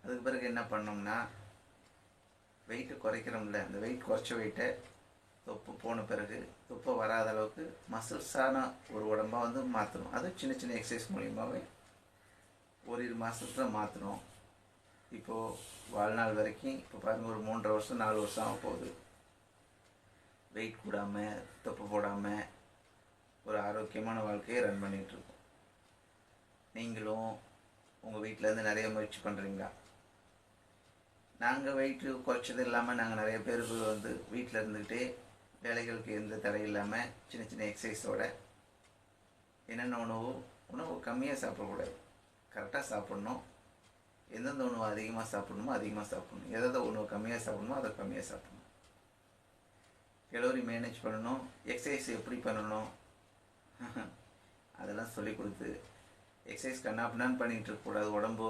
அதுக்கு பிறகு என்ன பண்ணோம்னா, வெயிட்டு குறைக்கிறோம்ல, அந்த வெயிட் குறைச்ச வெயிட்டை தொப்பு போன பிறகு தொப்பை வராத அளவுக்கு மசில்ஸான ஒரு உடம்பாக வந்து மாற்றணும். அதுவும் சின்ன சின்ன எக்ஸசைஸ் மூலியமாகவே ஓரிரு மாதத்தில் மாற்றணும். இப்போது வாழ்நாள் வரைக்கும் இப்போ பாருங்கள், ஒரு 3.5 வருஷம் 4 வருஷம் ஆக போகுது. வெயிட் கூடாமல் தொப்பை போடாமல் ஒரு ஆரோக்கியமான வாழ்க்கையை ரன் பண்ணிகிட்ருக்கோம். நீங்களும் உங்கள் வீட்டிலேருந்து நிறைய முயற்சி பண்ணுறீங்களா? நாங்கள் வெயிட்டு குறைச்சது இல்லாமல் நாங்கள் நிறைய பேருக்கு வந்து வீட்டில் இருந்துக்கிட்டே வேலைகளுக்கு எந்த தடை இல்லாமல் சின்ன சின்ன எக்ஸசைஸோட என்னென்ன உணவு கம்மியாக சாப்பிடக்கூடாது, கரெக்டாக சாப்பிட்ணும். எந்தெந்த உணவு அதிகமாக சாப்பிட்ணுமோ அதிகமாக சாப்பிட்ணும், எதாவது உணவு கம்மியாக சாப்பிட்ணுமோ அதை கம்மியாக சாப்பிட்ணும். கலோரி மேனேஜ் பண்ணணும், எக்ஸசைஸ் எப்படி பண்ணணும் அதெல்லாம் சொல்லி கொடுத்து எக்ஸசைஸ் கண்ணாப்பின்னான்னு பண்ணிகிட்டு இருக்கக்கூடாது. உடம்பு